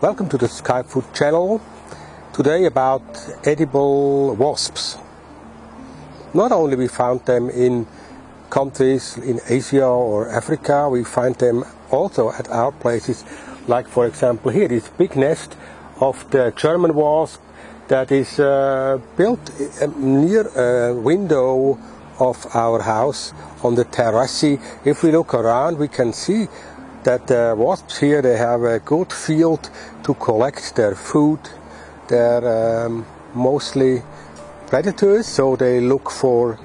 Welcome to the Skyfood channel. Today about edible wasps. Not only we found them in countries in Asia or Africa, we find them also at our places, like for example here, this big nest of the German wasp that is built near a window of our house on the terrace. If we look around, we can see that the wasps here, they have a good field to collect their food. They're mostly predators, so they look for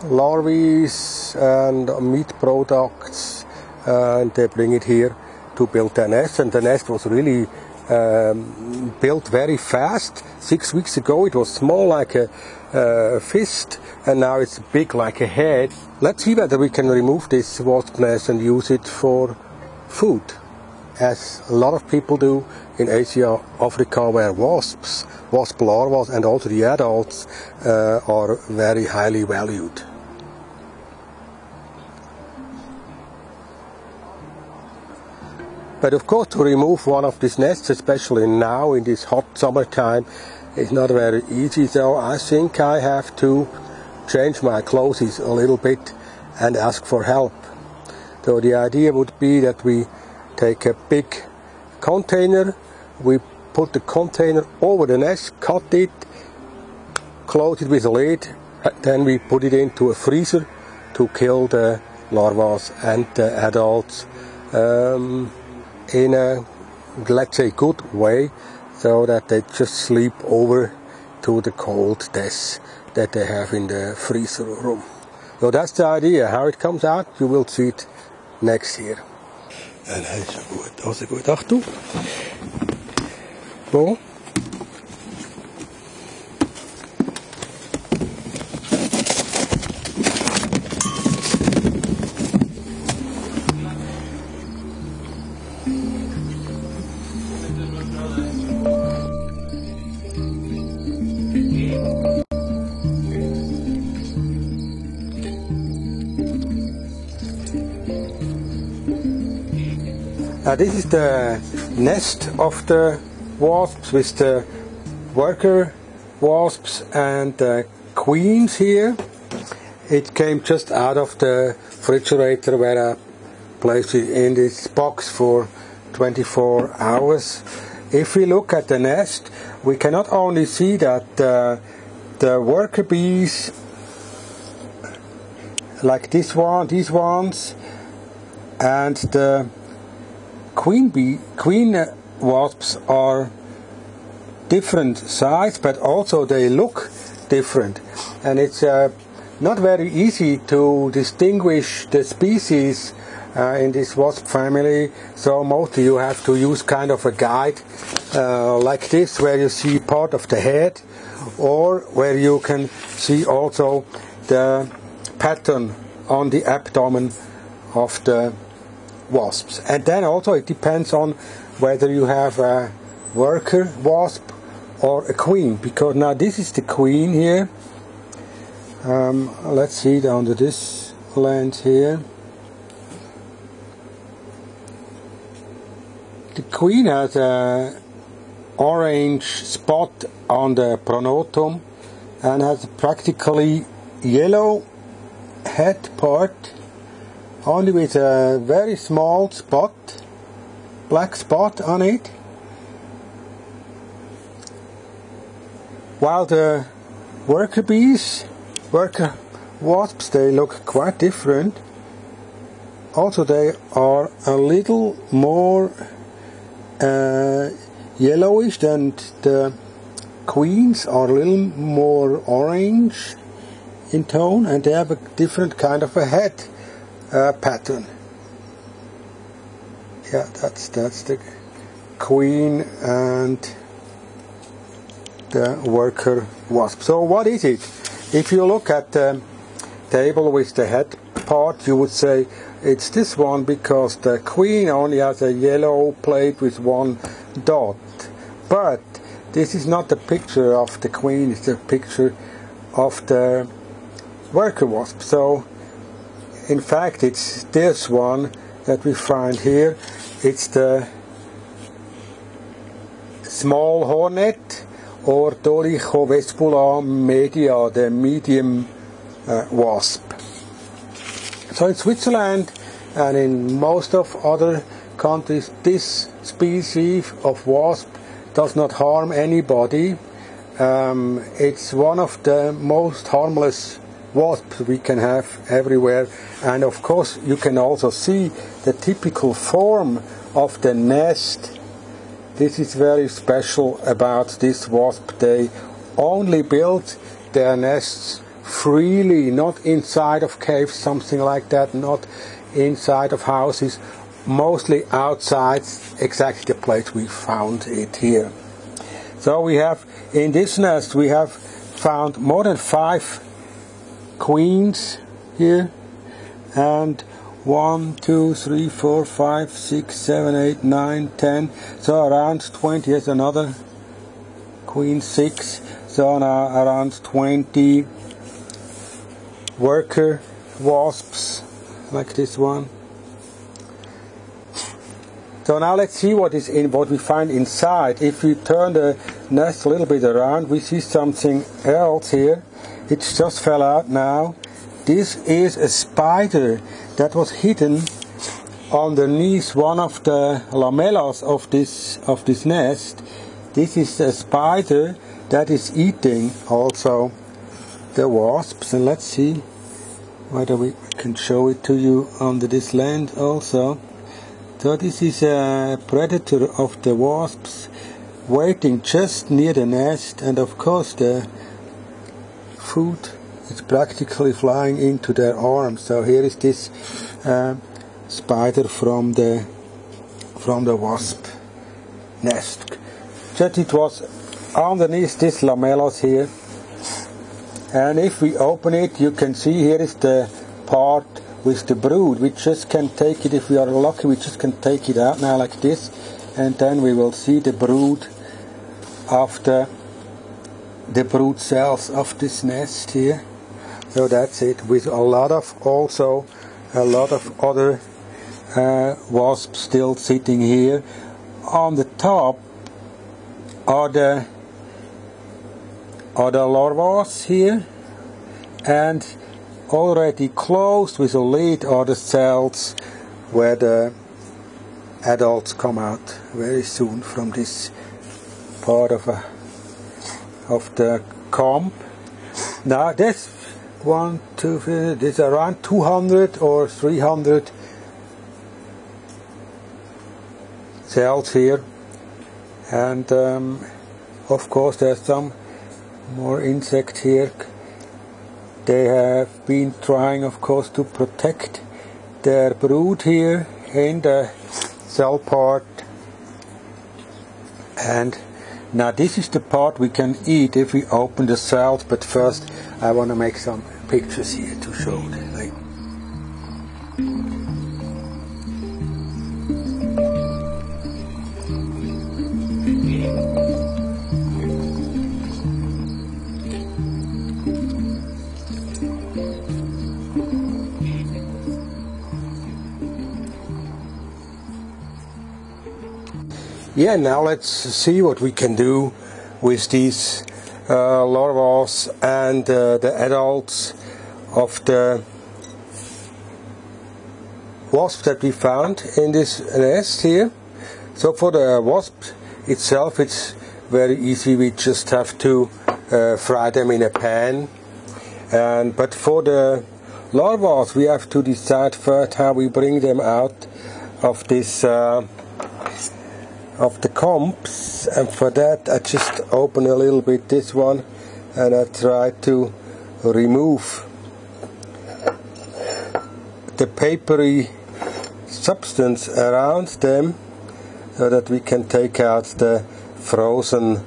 larvae and meat products, and they bring it here to build their nest. And the nest was really built very fast. 6 weeks ago it was small like a fist, and now it's big like a head. Let's see whether we can remove this wasp nest and use it for food, as a lot of people do in Asia, Africa, where wasp larvae and also the adults are very highly valued. But of course, to remove one of these nests, especially now in this hot summertime, is not very easy. So I think I have to change my clothes a little bit and ask for help. So the idea would be that we take a big container, we put the container over the nest, cut it, close it with a lid, then we put it into a freezer to kill the larvae and the adults in a, let's say, good way, so that they just sleep over to the cold death that they have in the freezer room. So that's the idea. How it comes out, you will see it next year. En hij is zo goed, als ik goed dacht toe. Bon. This is the nest of the wasps with the worker wasps and the queens here. It came just out of the refrigerator where I placed it in this box for 24 hours. If we look at the nest, we can not only see that the worker bees, like this one, these ones, and the queen wasps are different size, but also they look different, and it's not very easy to distinguish the species in this wasp family. So mostly you have to use kind of a guide like this, where you see part of the head, or where you can see also the pattern on the abdomen of the wasps. And then also it depends on whether you have a worker wasp or a queen, because now this is the queen here. Let's see it under this lens here. The queen has a orange spot on the pronotum and has practically yellow head part, only with a very small spot, black spot on it. While the worker wasps, they look quite different. Also they are a little more yellowish than the queens, are a little more orange in tone, and they have a different kind of a head pattern. Yeah, that's the queen and the worker wasp. So what is it? If you look at the table with the head part, you would say it's this one, because the queen only has a yellow plate with one dot. But this is not the picture of the queen, it's the picture of the worker wasp. So in fact it's this one that we find here. It's the small hornet, or Dolichovespula media, the medium wasp. So in Switzerland and in most of other countries, this species of wasp does not harm anybody. It's one of the most harmless wasps we can have everywhere, and of course you can also see the typical form of the nest. This is very special about this wasp. They only build their nests freely, not inside of caves, something like that, not inside of houses, mostly outside, exactly the place we found it here. So we have, in this nest, we have found more than 5 queens here, and 1, 2, 3, 4, 5, 6, 7, 8, 9, 10, so around 20. Here's another queen, 6, so now around 20 worker wasps, like this one. So now let's see what we find inside. If we turn the nest a little bit around, we see something else here. It just fell out now. This is a spider that was hidden underneath one of the lamellas of this nest. This is a spider that is eating also the wasps, and let's see whether we can show it to you under this land also. So this is a predator of the wasps, waiting just near the nest, and of course the food is practically flying into their arms. So here is this spider from the wasp nest. Just it was underneath these lamellas here, and if we open it, you can see here is the part with the brood. We just can take it, if we are lucky, we just can take it out now like this, and then we will see the brood after the brood cells of this nest here. So that's it, with a lot of other wasps still sitting here. On the top are the larvae here, and already closed with a lid are the cells where the adults come out very soon from this part of the comb. Now this there's around 200 or 300 cells here, and of course there's some more insects here. They have been trying, of course, to protect their brood here in the cell part. And now this is the part we can eat if we open the cells, but first I want to make some pictures here to show them. Yeah, now let's see what we can do with these larvae and the adults of the wasp that we found in this nest here. So for the wasp itself, it's very easy. We just have to fry them in a pan. But for the larvae, we have to decide first how we bring them out of this of the combs, and for that I just open a little bit this one, and I try to remove the papery substance around them so that we can take out the frozen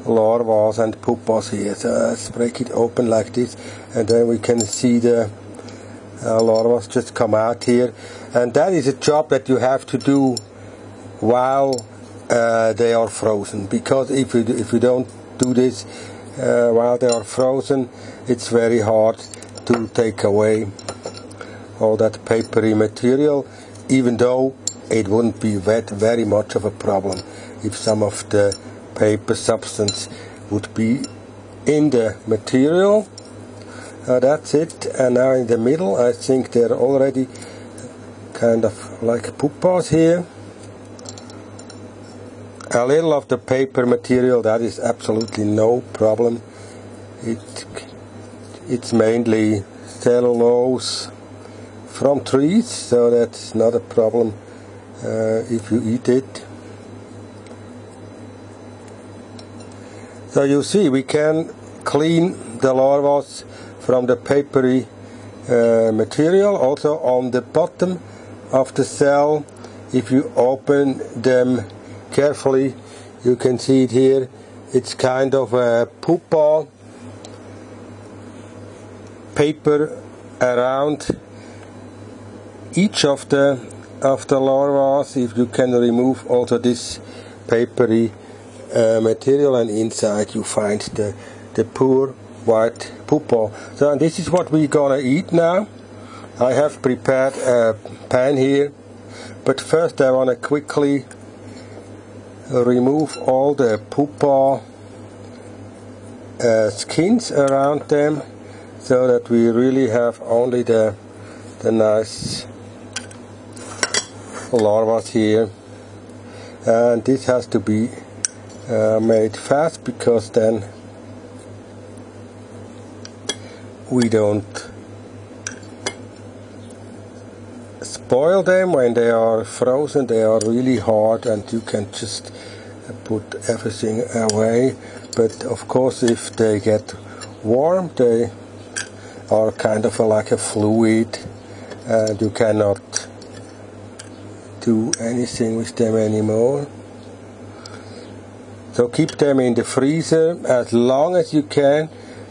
larvae and pupas here. So let's break it open like this, and then we can see the larvae just come out here. And that is a job that you have to do while they are frozen, because if you don't do this while they are frozen, it's very hard to take away all that papery material, even though it wouldn't be very much of a problem if some of the paper substance would be in the material. That's it. And now in the middle, I think they're already kind of like pupas here. A little of the paper material, that is absolutely no problem. It's mainly cellulose from trees, so that's not a problem if you eat it. So you see, we can clean the larvae from the papery material. Also on the bottom of the cell, if you open them carefully, you can see it here. It's kind of a pupa paper around each of the larvae. If you can remove also this papery material, and inside you find the pure white pupa. So, and this is what we're gonna eat now. I have prepared a pan here, but first I want to quickly remove all the pupa skins around them, so that we really have only the nice larvae here. And this has to be made fast, because then we don't spoil them. When they are frozen, they are really hard and you can just put everything away. But of course, if they get warm, they are kind of like a fluid and you cannot do anything with them anymore. So keep them in the freezer as long as you can.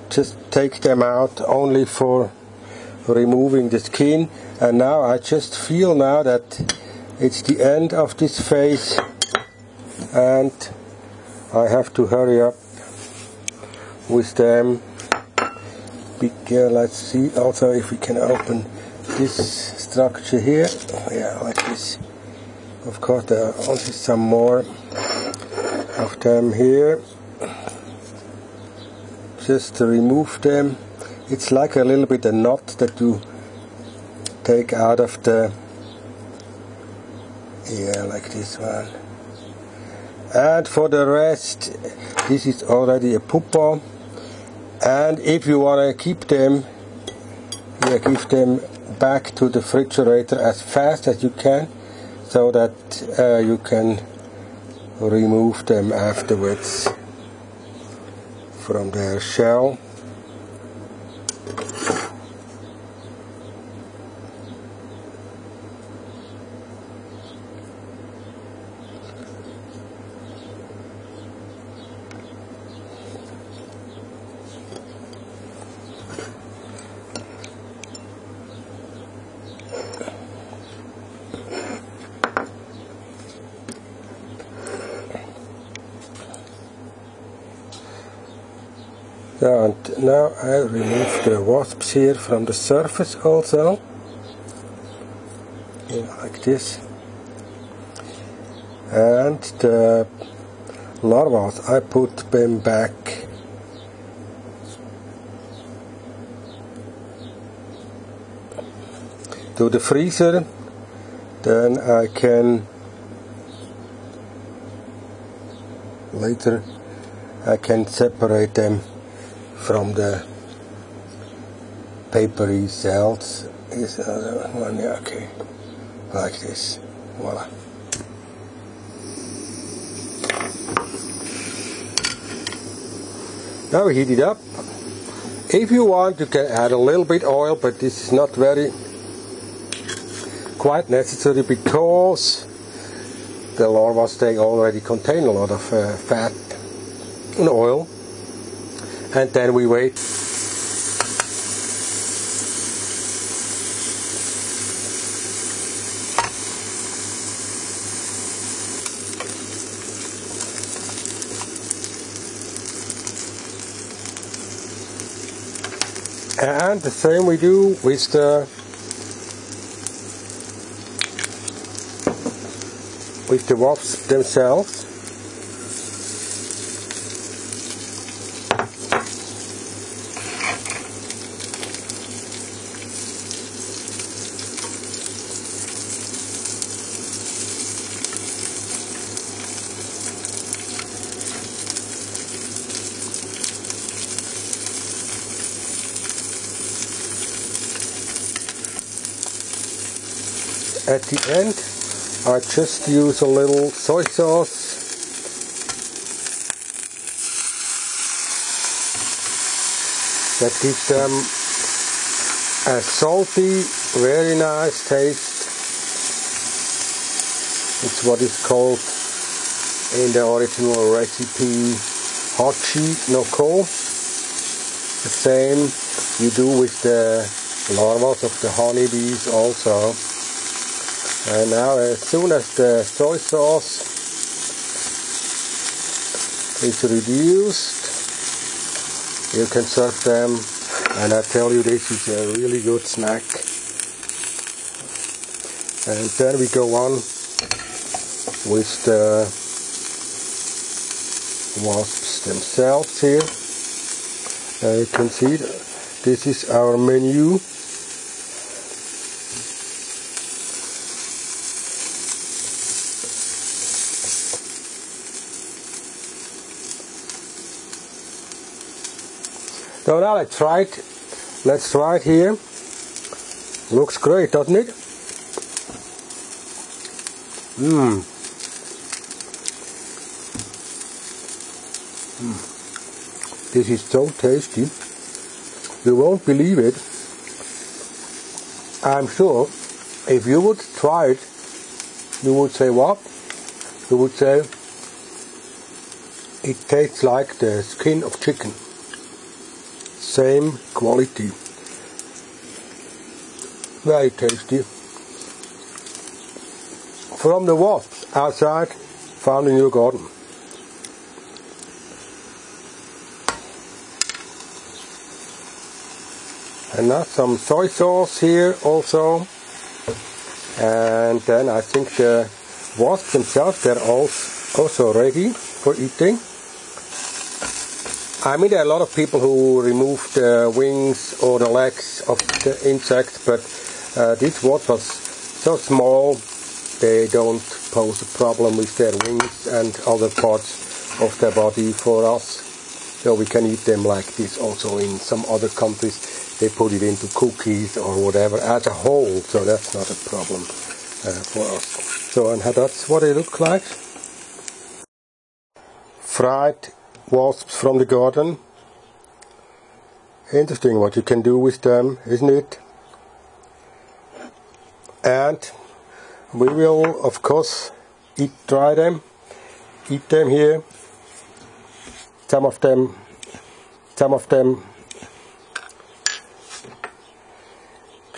Just take them out only for removing the skin. And now I just feel now that it's the end of this phase and I have to hurry up with them. Let's see also if we can open this structure here. Yeah, like this. Of course, there are also some more of them here. Just to remove them. It's like a little bit a knot that you take out of the, yeah, like this one. And for the rest, this is already a pupa. And if you want to keep them, yeah, give them back to the refrigerator as fast as you can, so that you can remove them afterwards from their shell. So, and now I remove the wasps here from the surface also, yeah, like this. And the larvae, I put them back to the freezer. Then I can later separate them from the papery cells. Is another one, yeah, okay, like this, voila. Now we heat it up. If you want, you can add a little bit oil, but this is not quite necessary, because the larvae, they already contain a lot of fat and oil. And then we wait. And the same we do with the wasps themselves. at the end I just use a little soy sauce. That gives them a salty, very nice taste. It's what is called in the original recipe hachi no ko. The same you do with the larvae of the honeybees also. And now as soon as the soy sauce is reduced, you can serve them, and I tell you, this is a really good snack. And then we go on with the wasps themselves here. You can see this is our menu. So now let's try it. Let's try it here. Looks great, doesn't it? This is so tasty. You won't believe it. I'm sure if you would try it, you would say what? You would say it tastes like the skin of chicken. Same quality. Very tasty. From the wasps outside, found in your garden. And now some soy sauce here also. And then I think the wasps themselves, they're also ready for eating. I mean, there are a lot of people who remove the wings or the legs of the insect, but this wasp was so small they don't pose a problem with their wings and other parts of their body for us. So we can eat them like this. Also in some other countries they put it into cookies or whatever as a whole, so that's not a problem for us. So, and that's what they look like. Fried wasps from the garden. Interesting what you can do with them, isn't it? And we will, of course, try them, eat them here. Some of them,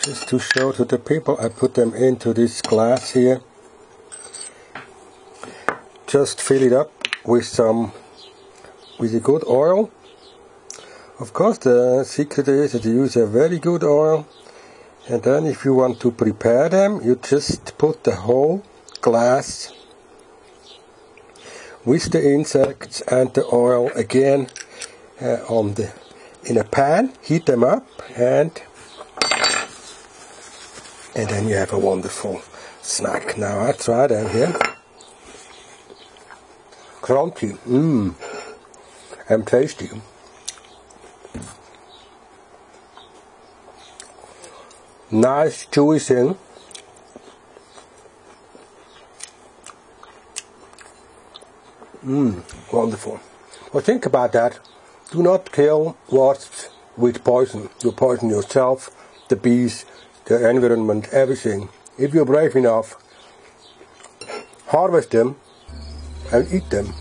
just to show to the people, I put them into this glass here. Just fill it up with a good oil. Of course, the secret is that you use a very good oil. And then if you want to prepare them, you just put the whole glass with the insects and the oil again in a pan, heat them up, and then you have a wonderful snack. Now I try them here. Crunchy, and tasty. Nice chewy thing. Wonderful. Well, think about that. Do not kill wasps with poison. You poison yourself, the bees, the environment, everything. If you're brave enough, harvest them and eat them.